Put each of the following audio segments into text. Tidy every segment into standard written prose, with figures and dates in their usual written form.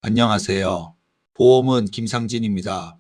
안녕하세요. 보험은 김상진입니다.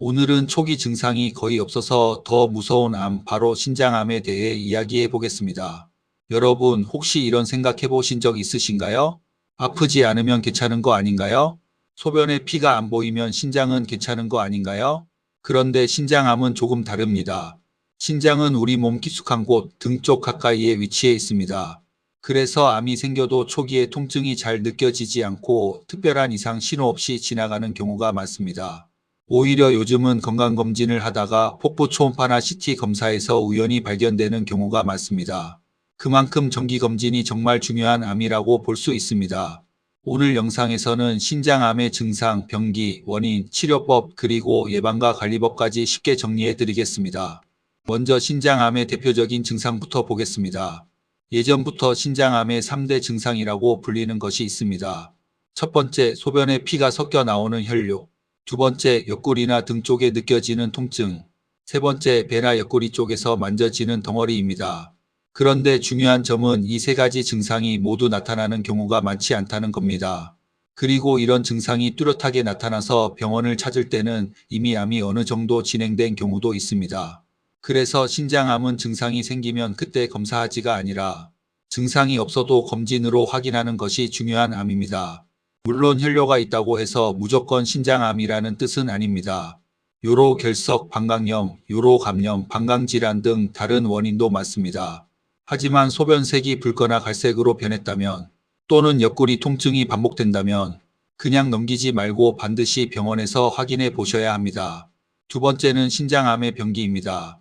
오늘은 초기 증상이 거의 없어서 더 무서운 암, 바로 신장암에 대해 이야기해 보겠습니다. 여러분, 혹시 이런 생각해 보신 적 있으신가요? 아프지 않으면 괜찮은 거 아닌가요? 소변에 피가 안 보이면 신장은 괜찮은 거 아닌가요? 그런데 신장암은 조금 다릅니다. 신장은 우리 몸 깊숙한 곳, 등 쪽 가까이에 위치해 있습니다. 그래서 암이 생겨도 초기에 통증이 잘 느껴지지 않고 특별한 이상 신호 없이 지나가는 경우가 많습니다. 오히려 요즘은 건강검진을 하다가 폭부 초음파나 CT 검사에서 우연히 발견되는 경우가 많습니다. 그만큼 정기검진이 정말 중요한 암이라고 볼 수 있습니다. 오늘 영상에서는 신장암의 증상, 병기, 원인, 치료법, 그리고 예방과 관리법까지 쉽게 정리해 드리겠습니다. 먼저 신장암의 대표적인 증상부터 보겠습니다. 예전부터 신장암의 3대 증상이라고 불리는 것이 있습니다. 첫 번째, 소변에 피가 섞여 나오는 혈뇨. 두 번째, 옆구리나 등 쪽에 느껴지는 통증. 세 번째, 배나 옆구리 쪽에서 만져지는 덩어리입니다. 그런데 중요한 점은 이 세 가지 증상이 모두 나타나는 경우가 많지 않다는 겁니다. 그리고 이런 증상이 뚜렷하게 나타나서 병원을 찾을 때는 이미 암이 어느 정도 진행된 경우도 있습니다. 그래서 신장암은 증상이 생기면 그때 검사하지가 아니라 증상이 없어도 검진으로 확인하는 것이 중요한 암입니다. 물론 혈뇨가 있다고 해서 무조건 신장암이라는 뜻은 아닙니다. 요로 결석, 방광염, 요로 감염, 방광질환 등 다른 원인도 많습니다. 하지만 소변색이 붉거나 갈색으로 변했다면 또는 옆구리 통증이 반복된다면 그냥 넘기지 말고 반드시 병원에서 확인해 보셔야 합니다. 두 번째는 신장암의 병기입니다.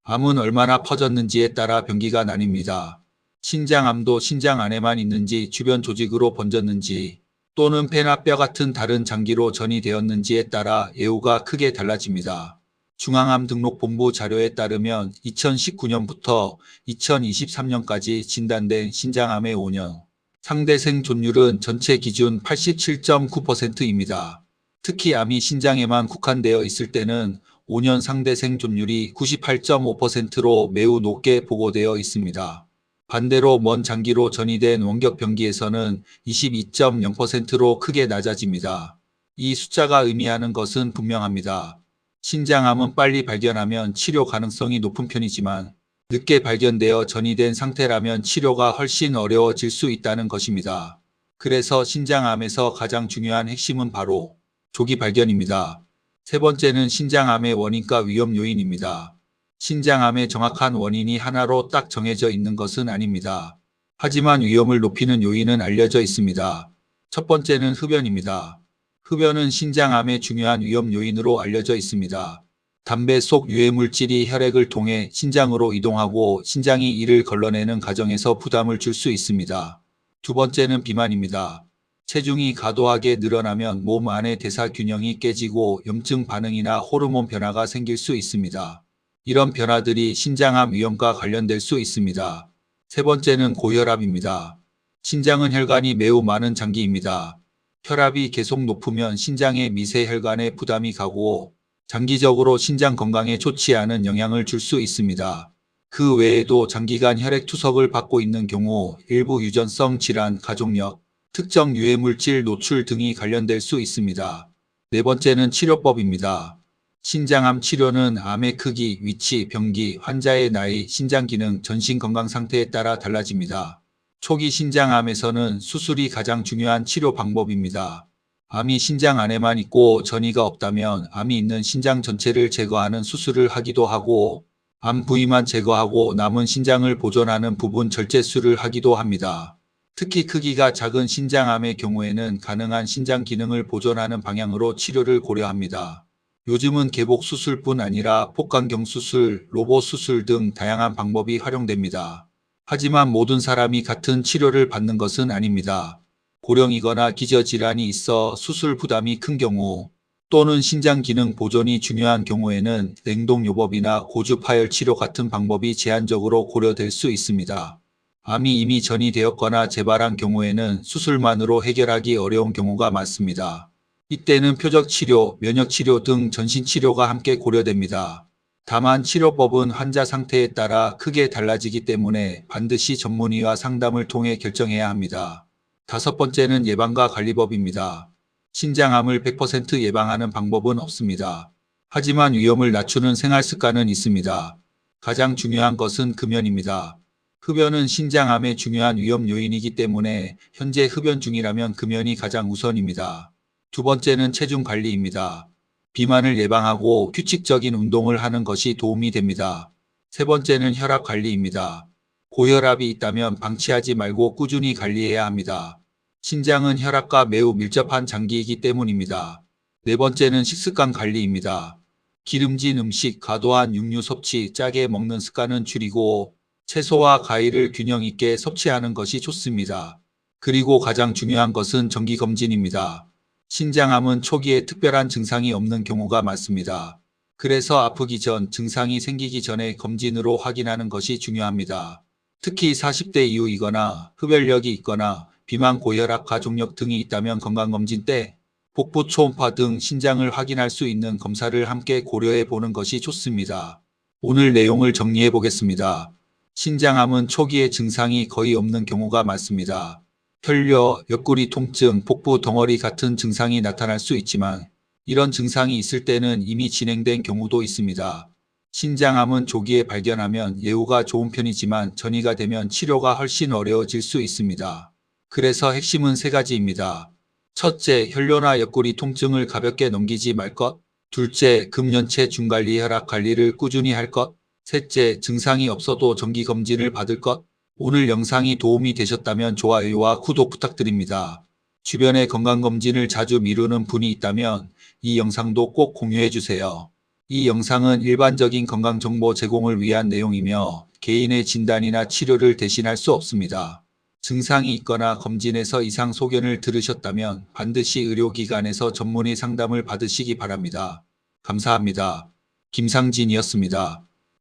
암은 얼마나 퍼졌는지에 따라 병기가 나뉩니다. 신장암도 신장 안에만 있는지 주변 조직으로 번졌는지 또는 폐나 뼈 같은 다른 장기로 전이 되었는지에 따라 예후가 크게 달라집니다. 중앙암등록본부 자료에 따르면 2019년부터 2023년까지 진단된 신장암의 5년 상대 생존율은 전체 기준 87.9%입니다. 특히 암이 신장에만 국한되어 있을 때는 5년 상대 생존율이 98.5%로 매우 높게 보고되어 있습니다. 반대로 먼 장기로 전이된 원격병기에서는 22.0%로 크게 낮아집니다. 이 숫자가 의미하는 것은 분명합니다. 신장암은 빨리 발견하면 치료 가능성이 높은 편이지만 늦게 발견되어 전이된 상태라면 치료가 훨씬 어려워질 수 있다는 것입니다. 그래서 신장암에서 가장 중요한 핵심은 바로 조기 발견입니다. 세 번째는 신장암의 원인과 위험 요인입니다. 신장암의 정확한 원인이 하나로 딱 정해져 있는 것은 아닙니다. 하지만 위험을 높이는 요인은 알려져 있습니다. 첫 번째는 흡연입니다. 흡연은 신장암의 중요한 위험 요인으로 알려져 있습니다. 담배 속 유해물질이 혈액을 통해 신장으로 이동하고 신장이 이를 걸러내는 과정에서 부담을 줄 수 있습니다. 두 번째는 비만입니다. 체중이 과도하게 늘어나면 몸 안의 대사 균형이 깨지고 염증 반응이나 호르몬 변화가 생길 수 있습니다. 이런 변화들이 신장암 위험과 관련될 수 있습니다. 세 번째는 고혈압입니다. 신장은 혈관이 매우 많은 장기입니다. 혈압이 계속 높으면 신장의 미세혈관에 부담이 가고 장기적으로 신장 건강에 좋지 않은 영향을 줄 수 있습니다. 그 외에도 장기간 혈액 투석을 받고 있는 경우 일부 유전성 질환, 가족력, 특정 유해물질 노출 등이 관련될 수 있습니다. 네 번째는 치료법입니다. 신장암 치료는 암의 크기, 위치, 병기, 환자의 나이, 신장 기능, 전신 건강 상태에 따라 달라집니다. 초기 신장암에서는 수술이 가장 중요한 치료 방법입니다. 암이 신장 안에만 있고 전이가 없다면 암이 있는 신장 전체를 제거하는 수술을 하기도 하고 암 부위만 제거하고 남은 신장을 보존하는 부분 절제술을 하기도 합니다. 특히 크기가 작은 신장암의 경우에는 가능한 신장 기능을 보존하는 방향으로 치료를 고려합니다. 요즘은 개복 수술뿐 아니라 복강경 수술, 로봇 수술 등 다양한 방법이 활용됩니다. 하지만 모든 사람이 같은 치료를 받는 것은 아닙니다. 고령이거나 기저질환이 있어 수술 부담이 큰 경우 또는 신장 기능 보존이 중요한 경우에는 냉동요법이나 고주파열 치료 같은 방법이 제한적으로 고려될 수 있습니다. 암이 이미 전이 되었거나 재발한 경우에는 수술만으로 해결하기 어려운 경우가 많습니다. 이때는 표적치료, 면역치료 등 전신치료가 함께 고려됩니다. 다만 치료법은 환자 상태에 따라 크게 달라지기 때문에 반드시 전문의와 상담을 통해 결정해야 합니다. 다섯 번째는 예방과 관리법입니다. 신장암을 100% 예방하는 방법은 없습니다. 하지만 위험을 낮추는 생활 습관은 있습니다. 가장 중요한 것은 금연입니다. 흡연은 신장암의 중요한 위험 요인이기 때문에 현재 흡연 중이라면 금연이 가장 우선입니다. 두 번째는 체중 관리입니다. 비만을 예방하고 규칙적인 운동을 하는 것이 도움이 됩니다. 세 번째는 혈압 관리입니다. 고혈압이 있다면 방치하지 말고 꾸준히 관리해야 합니다. 신장은 혈압과 매우 밀접한 장기이기 때문입니다. 네 번째는 식습관 관리입니다. 기름진 음식, 과도한 육류 섭취, 짜게 먹는 습관은 줄이고 채소와 과일을 균형 있게 섭취하는 것이 좋습니다. 그리고 가장 중요한 것은 정기검진입니다. 신장암은 초기에 특별한 증상이 없는 경우가 많습니다. 그래서 아프기 전, 증상이 생기기 전에 검진으로 확인하는 것이 중요합니다. 특히 40대 이후이거나 흡연력이 있거나 비만, 고혈압, 가족력 등이 있다면 건강검진 때 복부 초음파 등 신장을 확인할 수 있는 검사를 함께 고려해 보는 것이 좋습니다. 오늘 내용을 정리해 보겠습니다. 신장암은 초기에 증상이 거의 없는 경우가 많습니다. 혈뇨, 옆구리 통증, 복부 덩어리 같은 증상이 나타날 수 있지만 이런 증상이 있을 때는 이미 진행된 경우도 있습니다. 신장암은 조기에 발견하면 예후가 좋은 편이지만 전이가 되면 치료가 훨씬 어려워질 수 있습니다. 그래서 핵심은 세 가지입니다. 첫째, 혈뇨나 옆구리 통증을 가볍게 넘기지 말 것. 둘째, 금연체 중관리 혈압 관리를 꾸준히 할 것. 셋째, 증상이 없어도 정기검진을 받을 것. 오늘 영상이 도움이 되셨다면 좋아요와 구독 부탁드립니다. 주변에 건강검진을 자주 미루는 분이 있다면 이 영상도 꼭 공유해주세요. 이 영상은 일반적인 건강정보 제공을 위한 내용이며 개인의 진단이나 치료를 대신할 수 없습니다. 증상이 있거나 검진에서 이상 소견을 들으셨다면 반드시 의료기관에서 전문의 상담을 받으시기 바랍니다. 감사합니다. 김상진이었습니다.